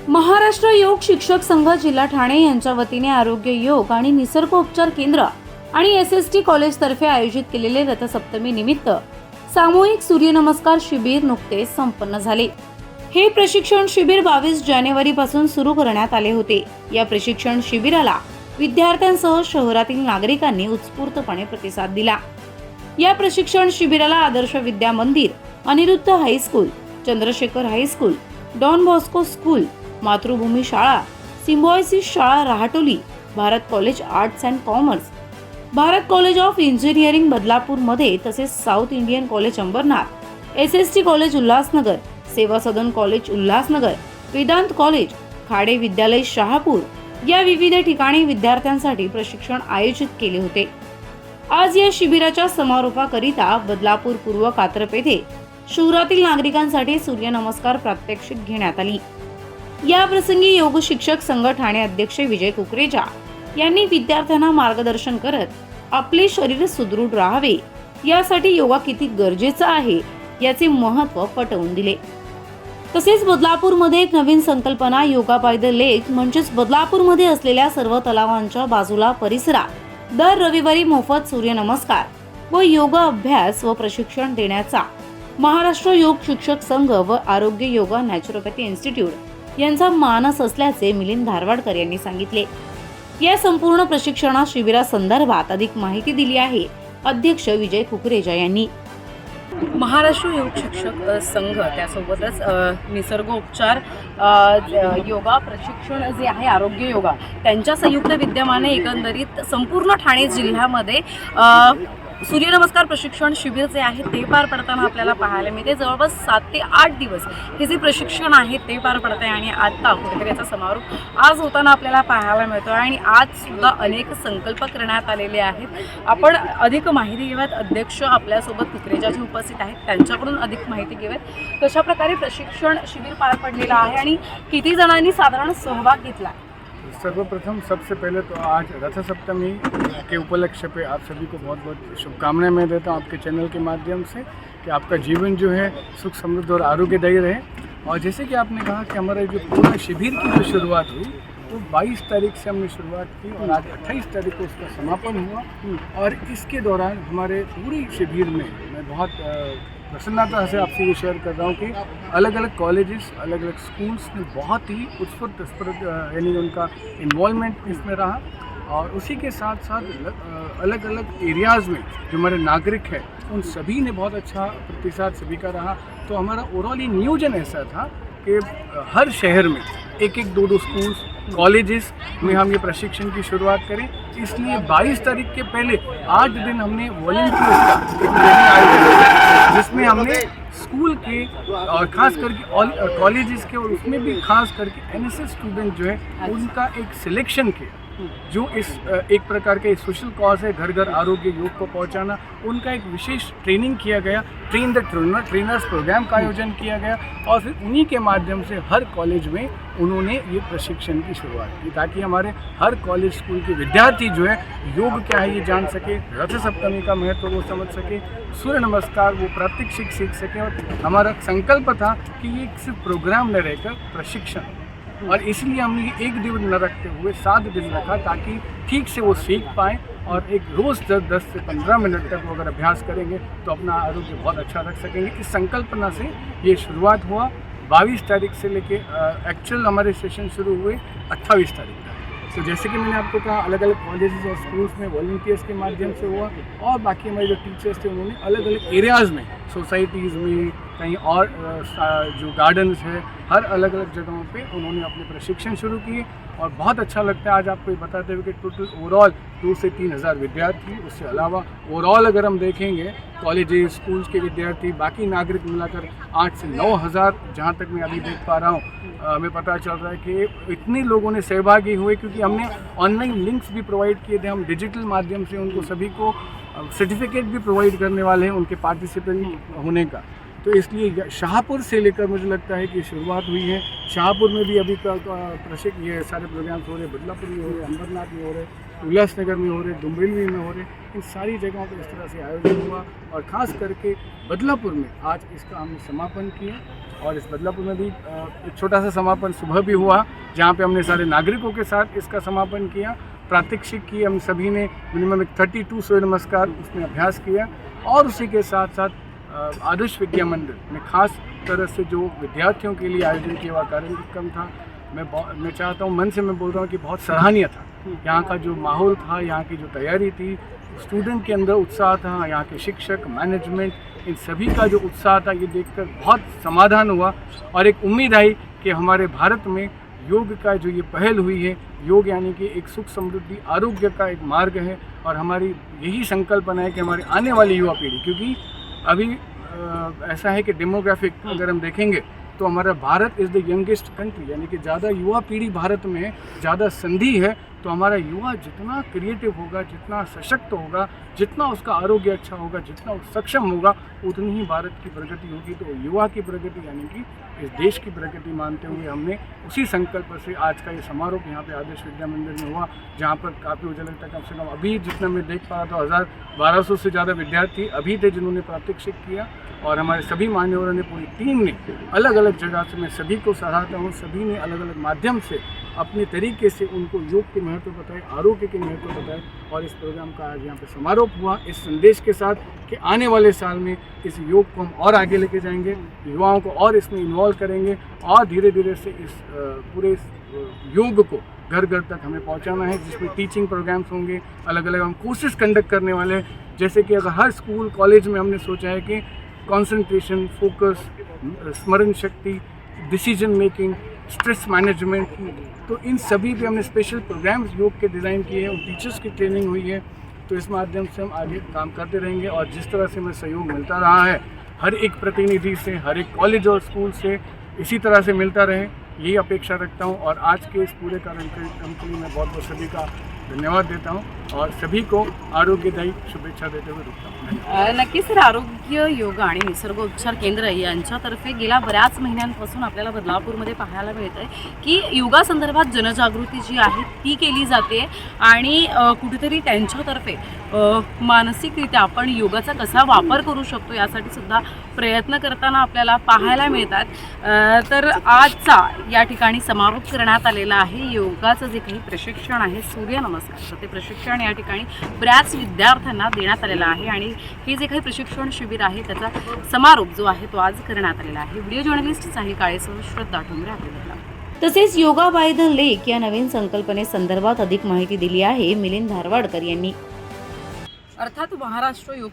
महाराष्ट्र योग शिक्षक संघ जिल्हा ठाणे यांच्या वतीने आरोग्य योग आणि निसर्गोपचार केंद्र आणि SST कॉलेज तर्फे आयोजित केलेले रथसप्तमी निमित्त सामूहिक सूर्यनमस्कार शिबिर नुकतेच संपन्न झाले। हे प्रशिक्षण शिबिर 22 जानेवारी पासून सुरू करण्यात आले होते। या प्रशिक्षण शिबिराला विद्यार्थ्यांसह शहरातील नागरिकांनी उत्स्फूर्तपणे प्रतिसाद दिला। या प्रशिक्षण शिबिराला Adarsh Vidya Mandir, Aniruddha high school, Chandrashekhar high school, Don Bosco school, Matrubhumi शाळा, सिम्बॉयसिस शाळा Rahatoli, Bharat college arts and commerce, Bharat college of engineering Badlapur मध्ये तसेच south Indian college Ambarnath, SST college Ulhasnagar, Seva Sadan college Ulhasnagar, Vedant college, Khade Vidyalaya Shahapur या विविध ठिकाणी विद्यार्थ्यांसाठी प्रशिक्षण आयोजित केले होते। आज या शिबिराच्या समारोपाकरिता बदलापूर पूर्व कात्रप येथे शहरातील नागरिकांसाठी सूर्यनमस्कार प्रात्यक्षिक घेण्यात आली। या प्रसंगी योग शिक्षक संघ ठाणे अध्यक्ष विजय कुकरेजा यांनी विद्यार्थ्यांना मार्गदर्शन करत आपले शरीर सुदृढ राहावे यासाठी योगा किती गरजेचा आहे याचे महत्त्व पटवून दिले। तसेच बदलापूरमध्ये एक नवीन संकल्पना योगा बाय द लेक म्हणजेच बदलापूरमध्ये असलेल्या सर्व तलावांच्या बाजूला परिसरात दर रविवारी मोफत सूर्यनमस्कार व योगा अभ्यास व प्रशिक्षण देण्याचा महाराष्ट्र योग शिक्षक संघ व आरोग्य योगा नॅचरोपॅथी इन्स्टिट्यूट यांचा मानस असल्याचे मिलिंद धारवाडकर यांनी सांगितले। या संपूर्ण प्रशिक्षण शिबिरासंदर्भात अधिक माहिती दिली आहे अध्यक्ष विजय कुकरेजा यांनी। महाराष्ट्र योग शिक्षक संघ त्यासोबतच निसर्गोपचार योगा प्रशिक्षण जे आहे आरोग्य योगा त्यांच्या संयुक्त विद्यमाने एकंदरीत संपूर्ण ठाणे जिल्ह्यामध्ये सूर्यनमस्कार प्रशिक्षण शिबिर जे आहे ते पार पडताना आपल्याला पाहायला मिळते। जवळपास 7 ते 8 दिवस हे जे प्रशिक्षण आहे ते पार पडते आणि आता कुठेतरी याचा समारोप आज होताना आपल्याला पाहायला मिळतो आणि आज सुद्धा अनेक संकल्प करण्यात आलेले आहेत। आपण अधिक माहिती घेऊयात, अध्यक्ष आपल्यासोबत कुकरेजा जे उपस्थित आहेत त्यांच्याकडून अधिक माहिती घेऊयात। कशा प्रकारे प्रशिक्षण शिबिर पार पडलेलं आहे आणि किती जणांनी साधारण सहभाग घेतला। सर्वप्रथम सबसे पहले तो आज रथ सप्तमी के उपलक्ष्य पे आप सभी को बहुत बहुत शुभकामनाएं मैं देता हूं आपके चैनल के माध्यम से कि आपका जीवन जो है सुख समृद्ध और आरोग्यदायी रहे। और जैसे कि आपने कहा कि हमारा जो पूरा शिविर की जो शुरुआत हुई तो 22 तारीख से हमने शुरुआत की और आज 28 तारीख को उसका समापन हुआ। और इसके दौरान हमारे पूरे शिविर में मैं बहुत प्रसन्नता से आपसे ये शेयर कर रहा हूँ कि अलग अलग कॉलेजेस, अलग अलग स्कूल्स में बहुत ही उत्स्फूर्त यानी उनका इन्वॉल्वमेंट इसमें रहा। और उसी के साथ साथ अलग अलग एरियाज़ में जो हमारे नागरिक हैं उन सभी ने बहुत अच्छा प्रतिसाद सभी का रहा। तो हमारा ओवरऑल ये नियोजन ऐसा था कि हर शहर में एक 2 स्कूल्स कॉलेजेस में हम ये प्रशिक्षण की शुरुआत करें। इसलिए 22 तारीख के पहले 8 दिन हमने वॉलंटियर्स का एक ट्रेनिंग आयोजित किया जिसमें हमने स्कूल के और ख़ास करके कॉलेजेस के और उसमें भी खास करके NSS स्टूडेंट जो है उनका एक सिलेक्शन किया जो इस एक प्रकार का सोशल कॉज है, घर घर आरोग्य योग को पहुंचाना। उनका एक विशेष ट्रेनिंग किया गया, ट्रेन द ट्रेनर्स प्रोग्राम का आयोजन किया गया और फिर उन्हीं के माध्यम से हर कॉलेज में उन्होंने ये प्रशिक्षण की शुरुआत की ताकि हमारे हर कॉलेज स्कूल के विद्यार्थी जो है योग क्या है ये जान सके, रथ सप्तमी का महत्व वो समझ सके, सूर्य नमस्कार वो प्रात्यक्षिक सीख सके। और हमारा संकल्प था कि ये सिर्फ प्रोग्राम न रहकर प्रशिक्षण, और इसलिए हमने ये 1 दिन न रखते हुए 7 दिन रखा ताकि ठीक से वो सीख पाएँ और एक रोज़ 10 से 15 मिनट तक वो अगर अभ्यास करेंगे तो अपना आरोग्य बहुत अच्छा रख सकेंगे। इस संकल्पना से ये शुरुआत हुआ। 22 तारीख से लेके एक्चुअल हमारे सेशन शुरू हुए 28 तारीख तक। तो जैसे कि मैंने आपको कहा अलग अलग कॉलेजेस और स्कूल्स में वॉलंटियर्स के माध्यम से हुआ और बाकी हमारे जो टीचर्स थे उन्होंने अलग अलग एरियाज़ में सोसाइटीज़ में कहीं और जो गार्डन्स है हर अलग अलग जगहों पे उन्होंने अपने प्रशिक्षण शुरू किए। और बहुत अच्छा लगता है आज आपको ये बताते हुए कि टोटल ओवरऑल 2 से 3 हज़ार विद्यार्थी, उससे अलावा ओवरऑल अगर हम देखेंगे कॉलेजेस स्कूल्स के विद्यार्थी बाकी नागरिक मिलाकर 8 से 9 हज़ार जहाँ तक मैं अभी देख पा रहा हूँ हमें पता चल रहा है कि इतने लोगों ने सहभागी हुए क्योंकि हमने ऑनलाइन लिंक्स भी प्रोवाइड किए थे। हम डिजिटल माध्यम से उनको सभी को सर्टिफिकेट भी प्रोवाइड करने वाले हैं उनके पार्टिसिपेंट होने का। तो इसलिए शाहपुर से लेकर मुझे लगता है कि शुरुआत हुई है। शाहपुर में भी अभी ये सारे प्रोग्राम्स हो रहे, बदलापुर में हो रहे, अंबरनाथ में हो रहे, उल्लासनगर में हो रहे, डुम्बिलवी में हो रहे, इन सारी जगहों पर इस तरह से आयोजन हुआ। और ख़ास करके बदलापुर में आज इसका हमने समापन किया। और इस बदलापुर में भी एक छोटा सा समापन सुबह भी हुआ, जहाँ पे हमने सारे नागरिकों के साथ इसका समापन किया, प्रात्यक्षिक की हम सभी ने मिनिमम 32 सूर्य नमस्कार उसमें अभ्यास किया। और उसी के साथ साथ आदर्श विद्या मंदिर में खास तरह से जो विद्यार्थियों के लिए आयोजन किया हुआ कार्यक्रम था, मैं चाहता हूँ, मन से मैं बोल रहा हूँ कि बहुत सराहनीय था। यहाँ का जो माहौल था, यहाँ की जो तैयारी थी, स्टूडेंट के अंदर उत्साह था, यहाँ के शिक्षक, मैनेजमेंट, इन सभी का जो उत्साह था, ये देखकर बहुत समाधान हुआ। और एक उम्मीद आई कि हमारे भारत में योग का जो ये पहल हुई है, योग यानी कि एक सुख समृद्धि आरोग्य का एक मार्ग है। और हमारी यही संकल्पना है कि हमारी आने वाली युवा पीढ़ी, क्योंकि अभी ऐसा है कि डेमोग्राफिक अगर हम देखेंगे तो हमारा Bharat is the youngest country, यानी कि ज़्यादा युवा पीढ़ी भारत में है, ज़्यादा संधि है। तो हमारा युवा जितना क्रिएटिव होगा, जितना सशक्त होगा, जितना उसका आरोग्य अच्छा होगा, जितना वो सक्षम होगा, उतनी ही भारत की प्रगति होगी। तो युवा की प्रगति यानी कि इस देश की प्रगति मानते हुए हमने उसी संकल्प से आज का ये समारोह यहाँ पे आदर्श विद्या मंदिर में हुआ, जहाँ पर काफ़ी मुझे लगता है कम से कम अभी जितना मैं देख पा रहा था 1200 से ज़्यादा विद्यार्थी अभी थे जिन्होंने प्रात्यक्षिक किया। और हमारे सभी मान्यवरों ने, पूरी टीम ने अलग अलग जगह से, मैं सभी को सराहता हूँ, सभी ने अलग अलग माध्यम से अपने तरीके से उनको योग के महत्व बताए, आरोग्य के महत्व बताए। और इस प्रोग्राम का आज यहाँ पे समारोह हुआ इस संदेश के साथ कि आने वाले साल में इस योग को हम और आगे लेके जाएंगे, युवाओं को और इसमें इन्वॉल्व करेंगे और धीरे धीरे से इस पूरे योग को घर घर तक हमें पहुंचाना है, जिसमें टीचिंग प्रोग्राम्स होंगे, अलग अलग हम कोर्सेज कंडक्ट करने वाले हैं। जैसे कि अगर हर स्कूल कॉलेज में हमने सोचा है कि कंसंट्रेशन, फोकस, स्मरण शक्ति, डिसीजन मेकिंग, स्ट्रेस मैनेजमेंट, तो इन सभी पे हमने स्पेशल प्रोग्राम्स योग के डिज़ाइन किए हैं, उन टीचर्स की ट्रेनिंग हुई है। तो इस माध्यम से हम आगे काम करते रहेंगे। और जिस तरह से हमें सहयोग मिलता रहा है हर एक प्रतिनिधि से, हर एक कॉलेज और स्कूल से, इसी तरह से मिलता रहे, यही अपेक्षा रखता हूँ। और आज के इस पूरे कार्यक्रम के लिए मैं बहुत बहुत सभी का धन्यवाद देता हूँ और सभी को आरोग्यदायी शुभेच्छा देते हुए रुकता हूँ। नक्कीच सर, आरोग्य योगा आणि निसर्गोपचार केंद्र यांच्यातर्फे गेल्या बऱ्याच महिन्यांपासून आपल्याला बदलापूरमध्ये पाहायला मिळतं आहे की योगासंदर्भात जनजागृती जी आहे ती केली जाते आणि कुठेतरी त्यांच्यातर्फे मानसिकरित्या आपण योगाचा कसा वापर करू शकतो यासाठी सुद्धा प्रयत्न करताना आपल्याला पाहायला मिळतात। तर आजचा या ठिकाणी समारोप करण्यात आलेला आहे। योगाचं जे काही प्रशिक्षण आहे, सूर्यनमस्कार, ते प्रशिक्षण या ठिकाणी बऱ्याच विद्यार्थ्यांना देण्यात आलेलं आहे आणि हे जे काही प्रशिक्षण शिबिर आहे त्याचा समारोप जो आहे तो आज करण्यात आलेला आहे। व्हिडिओ जर्नलिस्ट साहिल काळेसह श्रद्धा ठोंबरे आपल्याला। तसेच योगा बाय द लेक या नवीन संकल्पनेसंदर्भात अधिक माहिती दिली आहे मिलिंद धारवाडकर यांनी। अर्थात महाराष्ट्र योग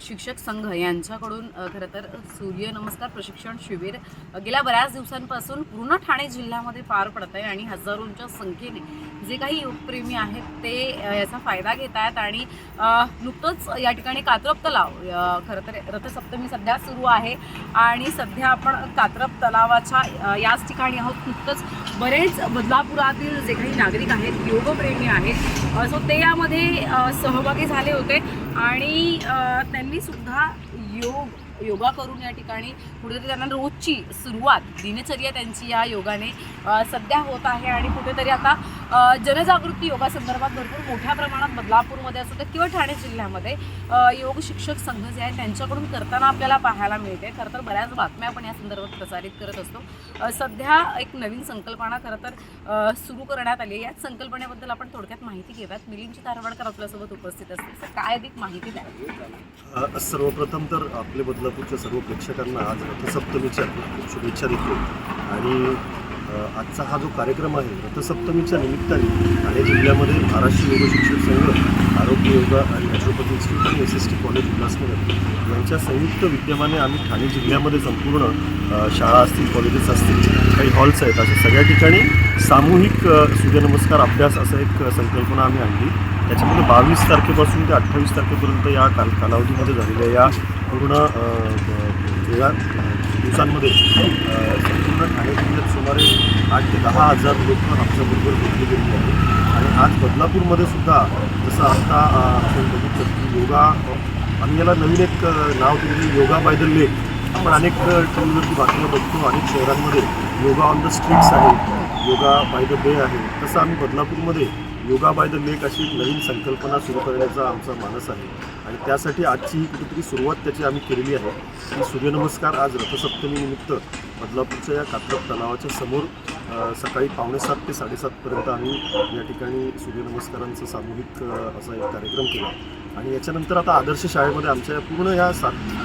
शिक्षक संघ यांच्याकडून खरं तर सूर्यनमस्कार प्रशिक्षण शिबिर गेल्या बऱ्याच दिवसांपासून पूर्ण ठाणे जिल्ह्यामध्ये पार पडत आहे आणि हजारोंच्या संख्येने जे काही योगप्रेमी आहेत ते याचा फायदा घेत आहेत। आणि नुकतंच या ठिकाणी कात्रप तलाव, खरं तर रथसप्तमी सध्या सुरू आहे आणि सध्या आपण कात्रप तलावाच्या याच ठिकाणी आहोत। नुकतंच बरेच बदलापुरातील जे काही नागरिक आहेत, योगप्रेमी आहेत, सो ते यामध्ये सहभागी झाले होते आणि त्यांनी सुद्धा योगा करून या ठिकाणी कुठेतरी त्यांना रोजची सुरुवात, दिनचर्या त्यांची या योगाने सध्या होत आहे। आणि कुठेतरी आता जनजागृती योगासंदर्भात भरपूर मोठ्या प्रमाणात बदलापूरमध्ये असू किंवा ठाणे जिल्ह्यामध्ये योग शिक्षक संघ जे आहे त्यांच्याकडून करताना आपल्याला पाहायला मिळते। खरं तर बऱ्याच बातम्या आपण या संदर्भात प्रसारित करत असतो। सध्या एक नवीन संकल्पना खरं तर सुरू करण्यात आली आहे। याच संकल्पनेबद्दल आपण थोडक्यात माहिती घेऊयात। मिलिंद धारवाडकर आपल्यासोबत उपस्थित असतील, तर काय अधिक माहिती द्या। सर्वप्रथम तर आपले बदलापूरच्या सर्व प्रेक्षकांना आज रथसप्तमीच्या शुभेच्छा देतो। आणि आजचा हा जो कार्यक्रम आहे रथसप्तमीच्या निमित्ताने ठाणे जिल्ह्यामध्ये महाराष्ट्र योग शिक्षक संघ, आरोग्य योगा आणि नॅचरोपॅथी इन्स्टिट्यूट आणि SST कॉलेज उल्हासनगर यांच्या संयुक्त विद्यमाने आम्ही ठाणे जिल्ह्यामध्ये संपूर्ण शाळा असतील, कॉलेजेस असतील, काही हॉल्स आहेत, अशा सगळ्या ठिकाणी सामूहिक सूर्यनमस्कार अभ्यास असं एक संकल्पना आम्ही आणली। त्याच्यामध्ये 22 तारखेपासून ते 28 तारखेपर्यंत या कालावधीमध्ये झालेल्या या पूर्ण 13 दिवसांमध्ये संपूर्ण ठाणे जिल्ह्यात सुमारे 8 ते 10 हजार लोक आमच्याबरोबर भेटले गेलेले आहेत। आणि आज बदलापूरमध्ये सुद्धा जसं आता आपण बघितलं की योगा, आम्ही याला नवीन एक नाव दिलेलं योगा बाय द लेक। आपण अनेक टीव्हीवरती बातम्या बघतो, अनेक शहरांमध्ये योगा ऑन द स्ट्रीट्स आहे, योगा बाय द बे आहे, तसं आम्ही बदलापूरमध्ये योगा बाय द लेक अशी नवीन संकल्पना सुरू करण्याचा आमचा मानस आहे आणि त्यासाठी आजची ही कुठेतरी सुरुवात त्याची आम्ही केलेली आहे की सूर्यनमस्कार आज रथसप्तमीनिमित्त बदलापूरच्या या कात्रप तलावाच्या समोर सकाळी 5:45 ते 7:30पर्यंत आम्ही या ठिकाणी सूर्यनमस्कारांचा सामूहिक असा एक कार्यक्रम केला आणि याच्यानंतर आता आदर्श शाळेमध्ये आमच्या पूर्ण या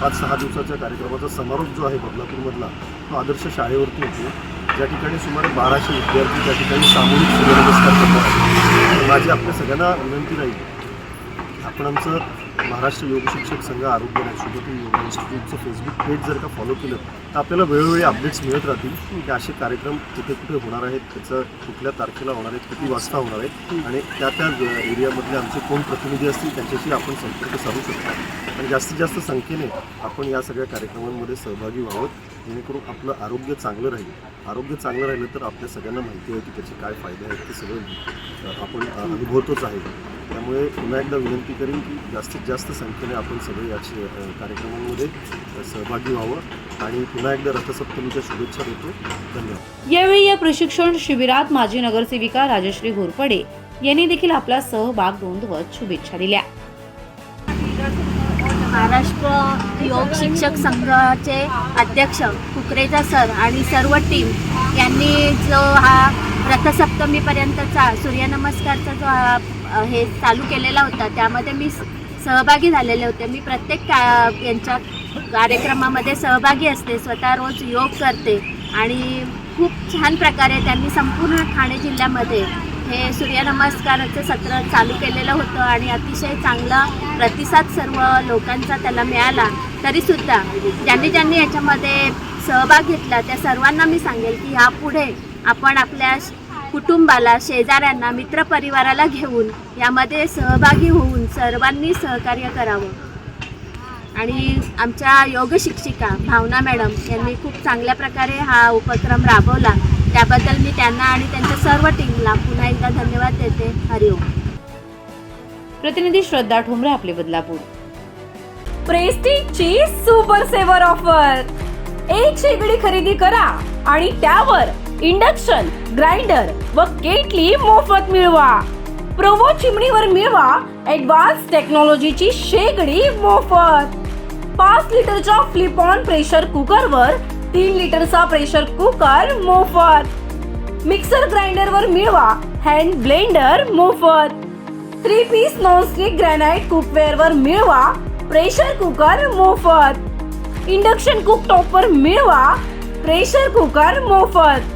5-6 दिवसाच्या कार्यक्रमाचा समारोप जो आहे बदलापूरमधला तो आदर्श शाळेवरती होतो, ज्या ठिकाणी सुमारे 1200 विद्यार्थी त्या ठिकाणी सामूहिक सूर्यनमस्कार करणार आहेत. माझी आपल्या सगळ्यांना विनंती राहील, आपण आमचं महाराष्ट्र योग शिक्षक संघ आरोग्य नॅचरोपॅथी योगा इन्स्टिट्यूटचं फेसबुक पेज जर का फॉलो केलं तर आपल्याला वेळोवेळी अपडेट्स मिळत राहतील की असे कार्यक्रम कुठे कुठे होणार आहेत, त्याचं कुठल्या तारखेला होणार आहेत, किती वाजता होणार आहेत आणि त्या एरियामधले आमचे कोण प्रतिनिधी असतील त्यांच्याशी आपण संपर्क साधू शकतो आणि जास्तीत जास्त संख्येने आपण या सगळ्या कार्यक्रमांमध्ये सहभागी व्हावं, जेणेकरून आपलं आरोग्य चांगलं राहील. आरोग्य चांगलं राहिलं तर आपल्या सगळ्यांना माहिती आहे की त्याचे काय फायदे आहेत ते सगळं आपण अनुभवतोच आहे. त्यामुळे पुन्हा एकदा विनंती करेन की जास्तीत जास्त संख्येने आपण सगळे याचे कार्यक्रमांमध्ये सहभागी व्हावं आणि पुन्हा एकदा रथसप्तमीच्या शुभेच्छा देतो. धन्यवाद. यावेळी या प्रशिक्षण शिबिरात माजी नगरसेविका राजश्री घोरपडे यांनी देखील आपला सहभाग नोंदवत शुभेच्छा दिल्या. महाराष्ट्र योग शिक्षक संघाचे अध्यक्ष कुकरेजा सर आणि सर्व टीम यांनी जो हा रथसप्तमीपर्यंतचा सूर्यनमस्कारचा जो हे चालू केलेला होता त्यामध्ये मी सहभागी झालेले होते. मी प्रत्येक यांच्या कार्यक्रमामध्ये सहभागी असते, स्वतः रोज योग करते आणि खूप छान प्रकारे त्यांनी संपूर्ण ठाणे जिल्ह्यामध्ये हे सूर्यनमस्काराचं सत्र चालू केलेलं होतं आणि अतिशय चांगला प्रतिसाद सर्व लोकांचा त्याला मिळाला. तरीसुद्धा ज्यांनी याच्यामध्ये सहभाग घेतला त्या सर्वांना मी सांगेल की ह्यापुढे आपण आपल्या कुटुंबाला, शेजाऱ्यांना, मित्रपरिवाराला घेऊन यामध्ये सहभागी होऊन सर्वांनी सहकार्य करावं. आणि आमच्या योग शिक्षिका भावना मॅडम यांनी खूप चांगल्या प्रकारे हा उपक्रम राबवला, त्याबद्दल मी त्यांना आणि त्यांच्या सर्व टीमला पुन्हा एकदा धन्यवाद देते. हरिओम. प्रतिनिधी श्रद्धा ठोंबरे, आपले बदलापूर. प्रेस्टीजची सुपर सेवर ऑफर, एक शेगडी खरेदी करा आणि त्यावर इंडक्शन, ग्राइंडर व केटली मोफत मिळवा. प्रोवो चिमणीवर मिळवा ॲडव्हान्स टेक्नॉलॉजीची शेगडी मोफत. 5 लिटरच्या फ्लिप ऑन प्रेशर कुकरवर 3 लिटरचा प्रेशर कुकर मोफत. मिक्सर ग्राइंडरवर मिळवा हँड ब्लेंडर मोफत. 3 पीस नॉनस्टिक ग्रॅनाइट कुकवेअरवर मिळवा प्रेशर कुकर मोफत. इंडक्शन कुकटॉपवर मिळवा प्रेशर कुकर मोफत.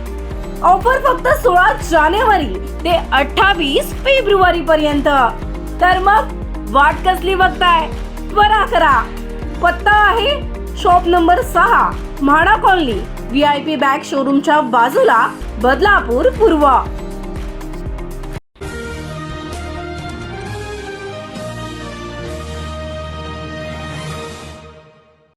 ऑफर फक्त 16 जानेवारी ते 28 फेब्रुवारी पर्यंत. तर मग वाट कसली बघताय, त्वरा करा. पत्ता आहे shop number 6, Mhada colony, VIP bag शोरूमच्या बाजूला, बदलापूर पूर्व.